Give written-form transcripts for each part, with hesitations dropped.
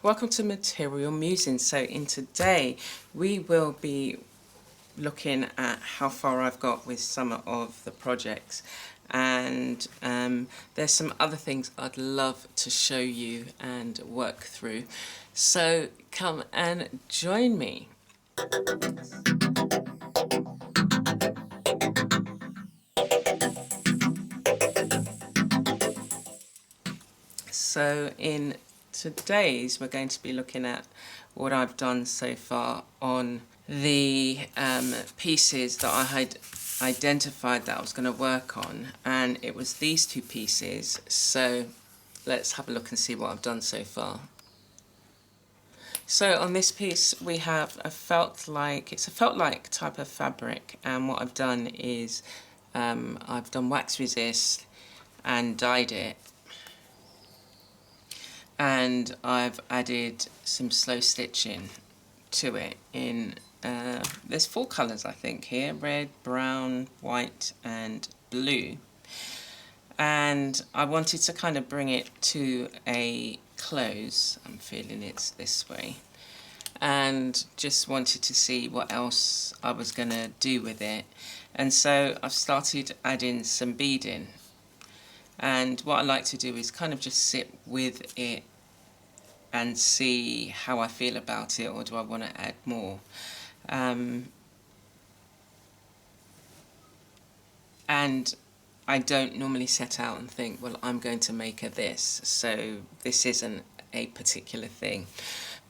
Welcome to Material Musings. So in today we will be looking at how far I've got with some of the projects, and there's some other things I'd love to show you and work through. So come and join me. So in today's we're going to be looking at what I've done so far on the pieces that I had identified that I was going to work on, and it was these two pieces. So let's have a look and see what I've done so far. So on this piece we have a felt like, it's a felt like type of fabric, and what I've done is I've done wax resist and dyed it, and I've added some slow stitching to it in there's 4 colours I think here: red, brown, white and blue. And I wanted to kind of bring it to a close. I'm feeling it's this way, and just wanted to see what else I was going to do with it. And so I've started adding some beading, and what I like to do is kind of just sit with it and see how I feel about it, or do I want to add more. And I don't normally set out and think, well, I'm going to make a this, so this isn't a particular thing,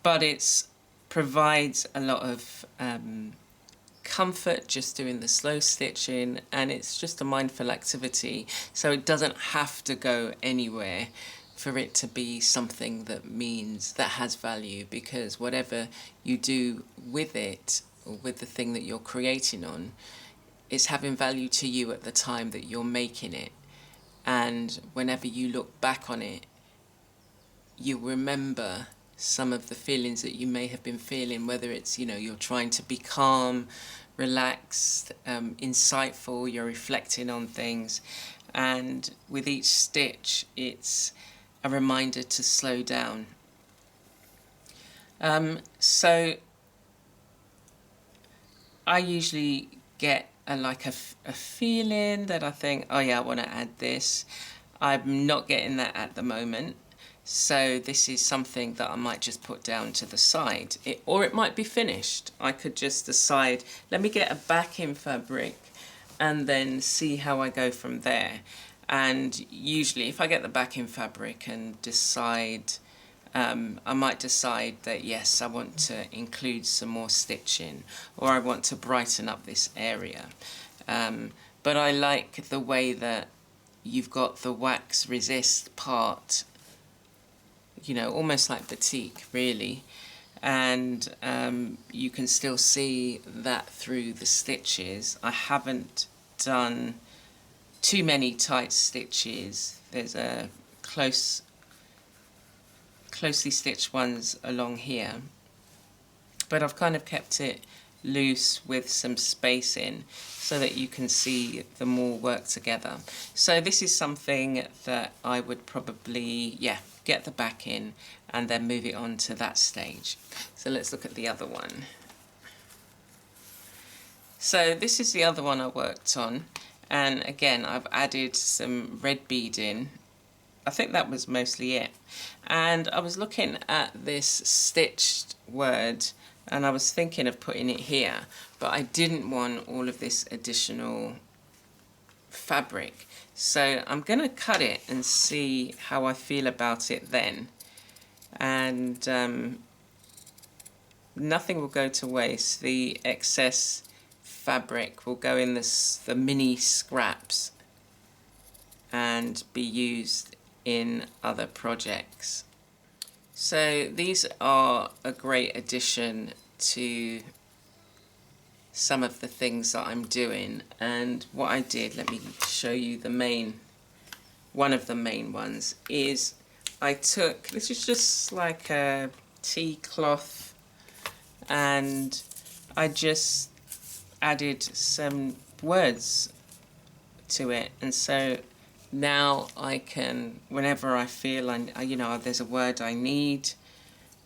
but it provides a lot of comfort just doing the slow stitching, and it's just a mindful activity, so it doesn't have to go anywhere for it to be something that has value, because whatever you do with it, or with the thing that you're creating on, it's having value to you at the time that you're making it. And whenever you look back on it, you remember some of the feelings that you may have been feeling, whether it's, you're trying to be calm, relaxed, insightful, you're reflecting on things, and with each stitch it's a reminder to slow down. So I usually get a feeling that I think, oh yeah, I want to add this. I'm not getting that at the moment, so this is something that I might just put down to the side, or it might be finished. I could just decide, let me get a backing fabric and then see how I go from there. And usually if I get the backing fabric and decide, I might decide that yes, I want to include some more stitching, or I want to brighten up this area. But I like the way that you've got the wax resist part, almost like batik really, and you can still see that through the stitches. I haven't done too many tight stitches. There's a closely stitched ones along here, but I've kind of kept it loose with some spacing so that you can see them all work together. So this is something that I would probably, get the back in and then move it on to that stage. So let's look at the other one. So this is the other one I worked on, and again I've added some red beading. I think that was mostly it. And I was looking at this stitched word and I was thinking of putting it here, but I didn't want all of this additional fabric. So I'm going to cut it and see how I feel about it then. And nothing will go to waste. The excess fabric will go in the mini scraps and be used in other projects. So these are a great addition to some of the things that I'm doing. And what I did, let me show you one of the main ones, is I took, this is just like a tea cloth, and I just added some words to it. And so now I can, whenever I feel there's a word I need,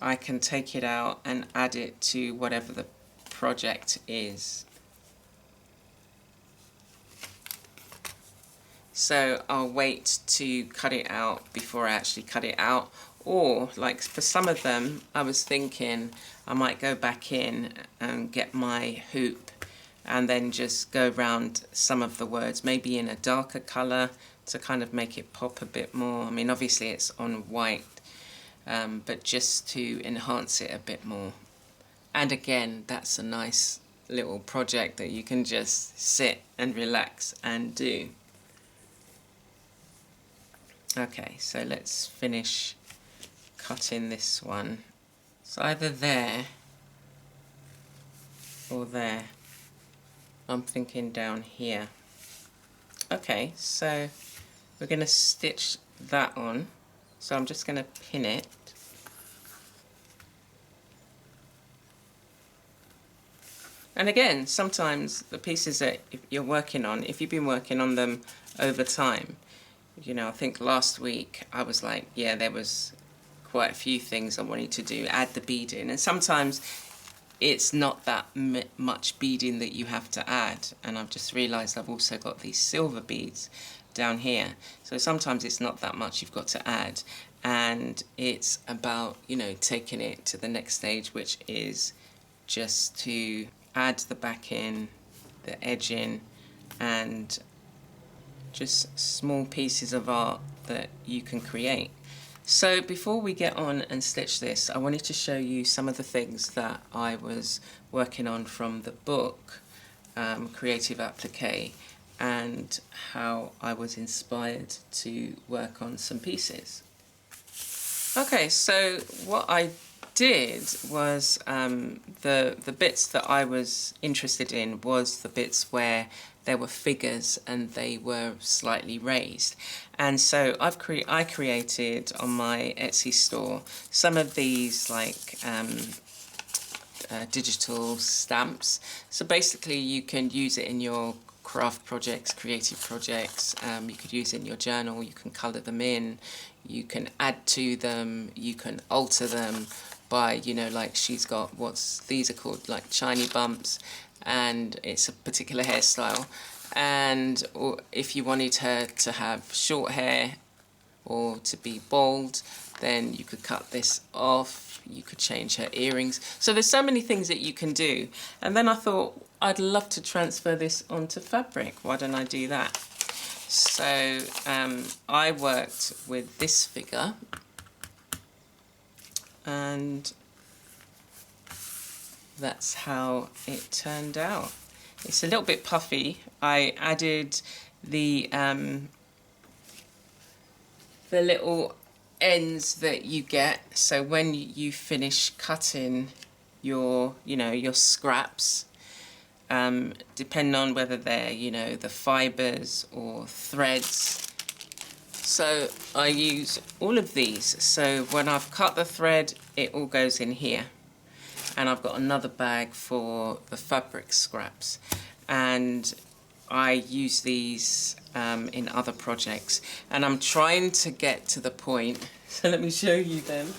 I can take it out and add it to whatever the project is. So I'll wait to cut it out before I actually cut it out. Or, like for some of them, I was thinking I might go back in and get my hoop and then just go around some of the words, maybe in a darker colour to kind of make it pop a bit more. I mean, obviously it's on white, but just to enhance it a bit more. And again, that's a nice little project that you can just sit and relax and do. Okay, so let's finish cutting this one. It's either there or there. I'm thinking down here. Okay, so we're going to stitch that on. So I'm just going to pin it. And again, sometimes the pieces that you're working on, if you've been working on them over time, you know, I think last week I was like, yeah, there was quite a few things I wanted to do, add the beading, and sometimes it's not that much beading that you have to add, and I've just realised I've also got these silver beads down here, so sometimes it's not that much you've got to add, and it's about, you know, taking it to the next stage, which is just to add the backing, the edging, and just small pieces of art that you can create. So before we get on and stitch this, I wanted to show you some of the things that I was working on from the book, Creative Appliqué, and how I was inspired to work on some pieces. Okay, so what I did was the bits that I was interested in was the bits where there were figures and they were slightly raised, and so I created on my Etsy store some of these like digital stamps. So basically you can use it in your craft projects, creative projects, you could use it in your journal, you can colour them in, you can add to them, you can alter them by, you know, like she's got these are called like shiny bumps, and it's a particular hairstyle, and or if you wanted her to have short hair or to be bald, then you could cut this off, you could change her earrings. So there's so many things that you can do, and then I thought I'd love to transfer this onto fabric. Why don't I do that? So I worked with this figure, and that's how it turned out. It's a little bit puffy. I added the little ends that you get, so when you finish cutting your, you know, your scraps, depending on whether they're, you know, the fibers or threads. So I use all of these, so when I've cut the thread it all goes in here, and I've got another bag for the fabric scraps, and I use these in other projects, and I'm trying to get to the point, so let me show you them.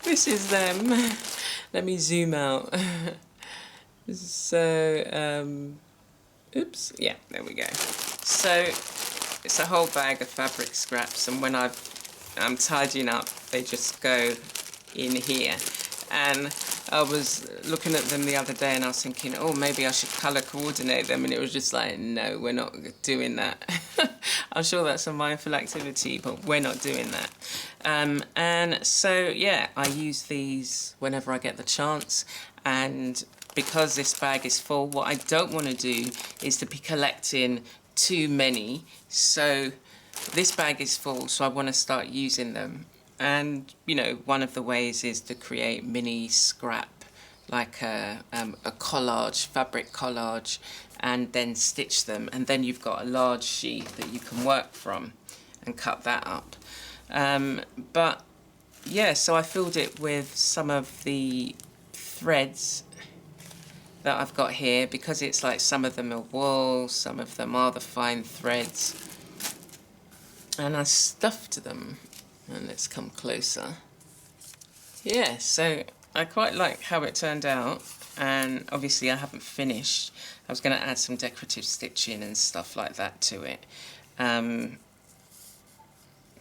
This is them. Let me zoom out. So oops, yeah, there we go. So it's a whole bag of fabric scraps, and when I'm tidying up they just go in here. And I was looking at them the other day and I was thinking, oh, maybe I should colour coordinate them, and it was just like, no, we're not doing that. I'm sure that's a mindful activity, but we're not doing that. And so, yeah, I use these whenever I get the chance, and because this bag is full, what I don't want to do is to be collecting too many. So this bag is full, so I want to start using them. And, you know, one of the ways is to create mini scrap, like a collage, fabric collage, and then stitch them. And then you've got a large sheet that you can work from and cut that up. But, yeah, so I filled it with some of the threads that I've got here, because it's like some of them are wool, some of them are the fine threads. And I stuffed them. And let's come closer. yeah, so I quite like how it turned out, and obviously I haven't finished. I was going to add some decorative stitching and stuff like that to it.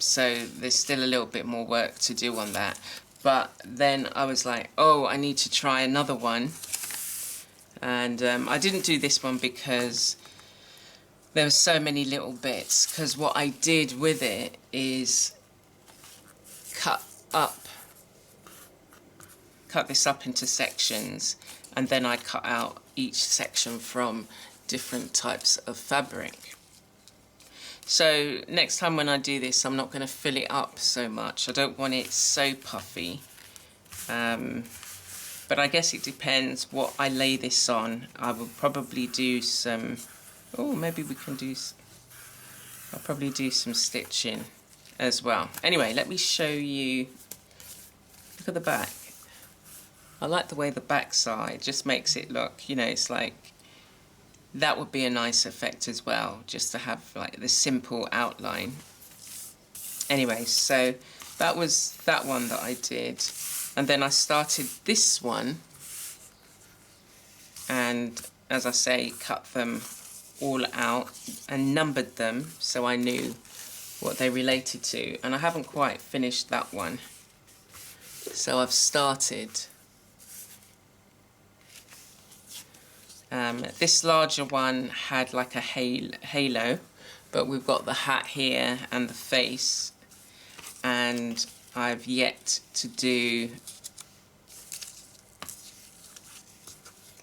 So there's still a little bit more work to do on that. But then I was like, oh, I need to try another one. And I didn't do this one because there were so many little bits. Because what I did with it is cut this up into sections, and then I cut out each section from different types of fabric. So next time when I do this, I'm not going to fill it up so much. I don't want it so puffy. But I guess it depends what I lay this on. I will probably do some, oh, maybe we can do, I'll probably do some stitching as well. Anyway, let me show you, look at the back. I like the way the back's are. It just makes it look, you know, it's like, that would be a nice effect as well, just to have like the simple outline. Anyway, so that was that one that I did. And then I started this one, and as I say, cut them all out and numbered them so I knew what they related to. And I haven't quite finished that one. So I've started. This larger one had like a halo, but we've got the hat here and the face, and I've yet to do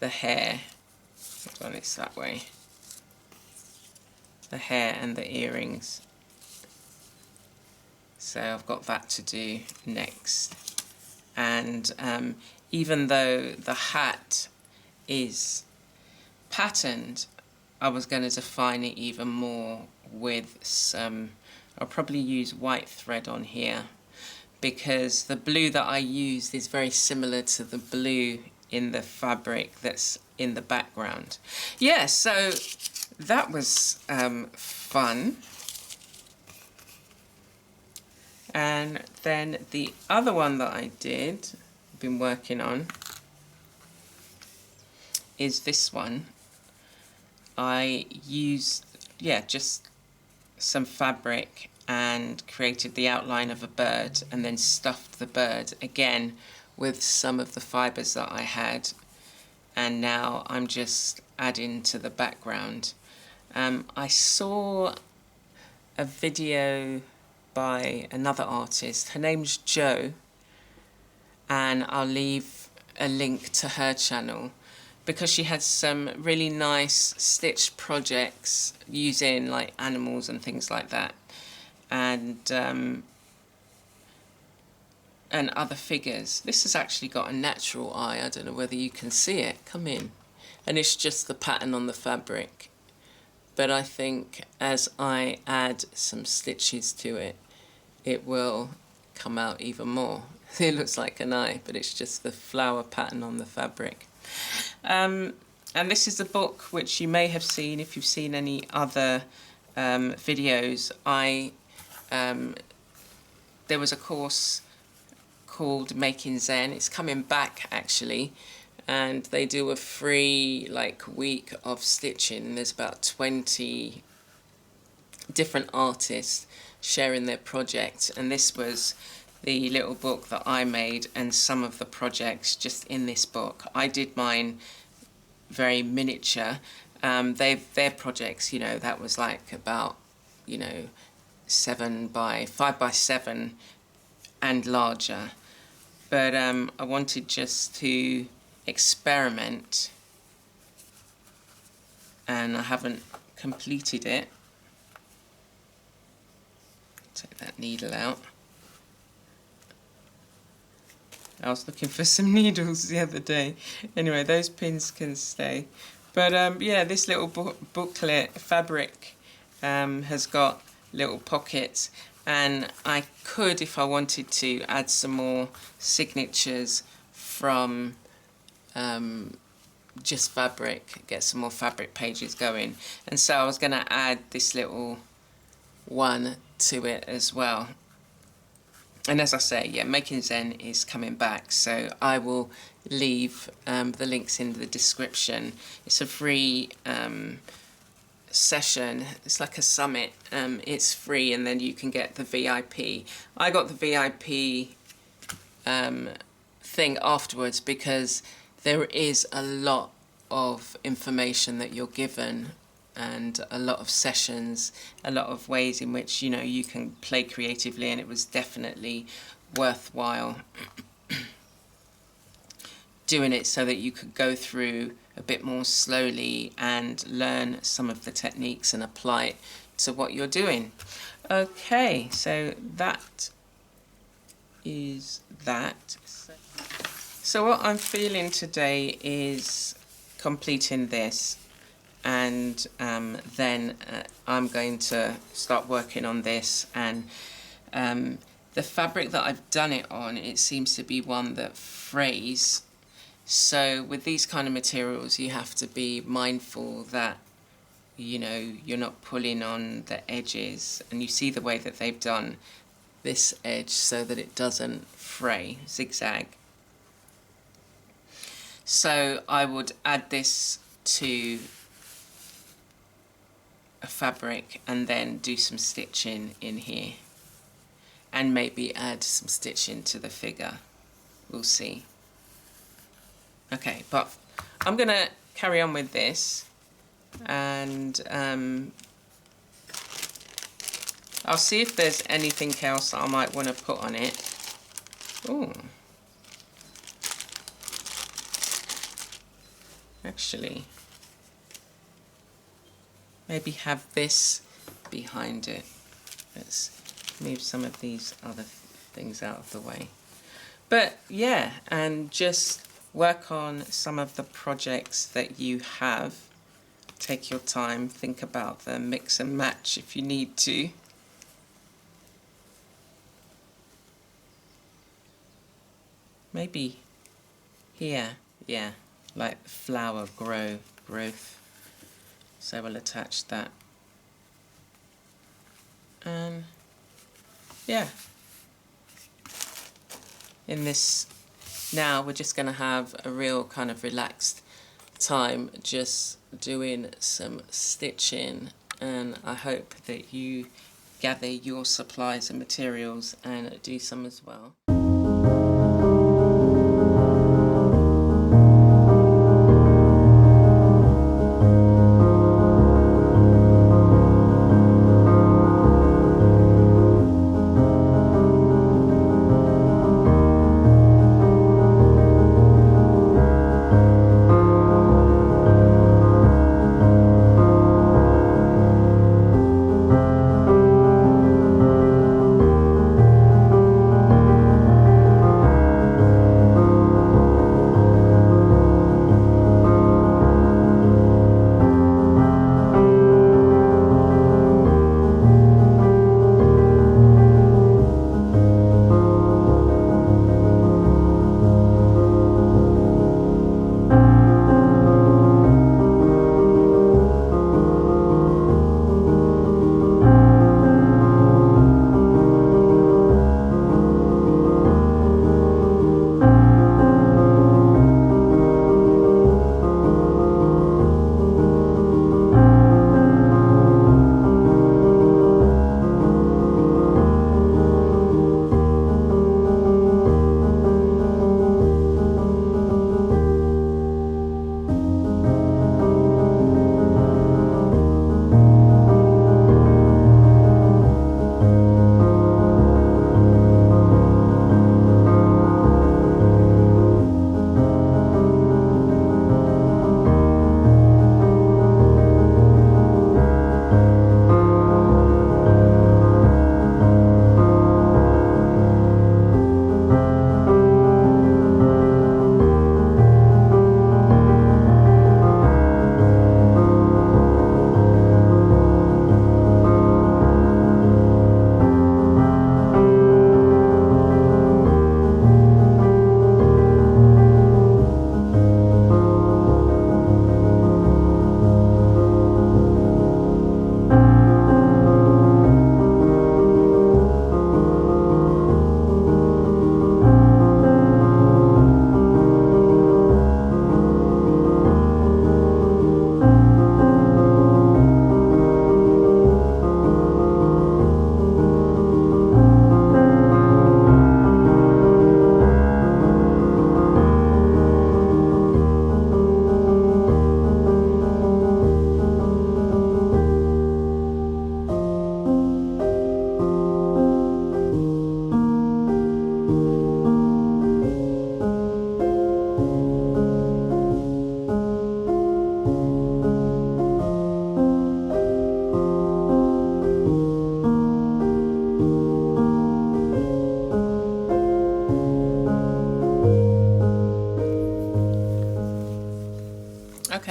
the hair. Hold on, it's that way. The hair and the earrings. So I've got that to do next. And even though the hat is patterned, I was going to define it even more with some, I'll probably use white thread on here, because the blue that I used is very similar to the blue in the fabric that's in the background. Yeah, so that was fun. And then the other one that I did, been working on, is this one. I used, yeah, just some fabric and created the outline of a bird, and then stuffed the bird again with some of the fibres that I had, and now I'm just adding to the background. I saw a video by another artist, her name's Jo, and I'll leave a link to her channel, because she had some really nice stitched projects using like animals and things like that, and other figures. This has actually got a natural eye. I don't know whether you can see it. Come in. And it's just the pattern on the fabric. But I think as I add some stitches to it, it will come out even more. It looks like an eye, but it's just the flower pattern on the fabric. And this is a book which you may have seen if you've seen any other videos. There was a course called Making Zen. It's coming back actually, and they do a free week of stitching. There's about 20 different artists sharing their projects, and this was the little book that I made, and some of the projects just in this book. I did mine very miniature. Their projects, you know, that was like about, you know, 5 by 7 and larger. But I wanted just to experiment, and I haven't completed it. Take that needle out. I was looking for some needles the other day. Anyway, those pins can stay. But yeah, this little booklet fabric has got little pockets, and I could, if I wanted to, add some more signatures from just fabric, get some more fabric pages going. And so I was going to add this little one to it as well. And as I say, yeah, Making Zen is coming back, so I will leave the links in the description. It's a free session. It's like a summit. It's free, and then you can get the VIP. I got the VIP thing afterwards because there is a lot of information that you're given, and a lot of sessions, a lot of ways in which, you know, you can play creatively, and it was definitely worthwhile doing it so that you could go through a bit more slowly and learn some of the techniques and apply it to what you're doing. Okay, so that is that. So what I'm feeling today is completing this, and then I'm going to start working on this, and the fabric that I've done it on, it seems to be one that frays. So with these kind of materials, you have to be mindful that, you know, you're not pulling on the edges, and you see the way that they've done this edge so that it doesn't fray, zigzag. So I would add this to a fabric and then do some stitching in here, and maybe add some stitching to the figure. We'll see. Okay, but I'm gonna carry on with this, and I'll see if there's anything else that I might want to put on it. Ooh. Actually, maybe have this behind it. Let's move some of these other things out of the way. But yeah, and just work on some of the projects that you have. Take your time, think about them, mix and match if you need to. Maybe here, yeah, like flower growth. So we'll attach that. And yeah, in this, now we're just going to have a real kind of relaxed time just doing some stitching, and I hope that you gather your supplies and materials and do some as well.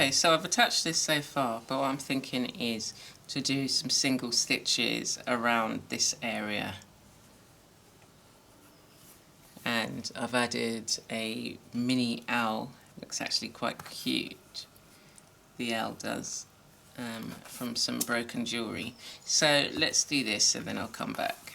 Okay, so I've attached this so far, but what I'm thinking is to do some single stitches around this area. And I've added a mini owl. Looks actually quite cute, the owl does, from some broken jewellery. So let's do this and then I'll come back.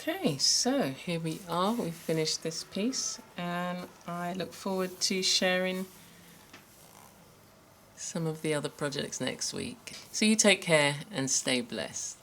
Okay, so here we are, we've finished this piece and I look forward to sharing some of the other projects next week. So you take care and stay blessed.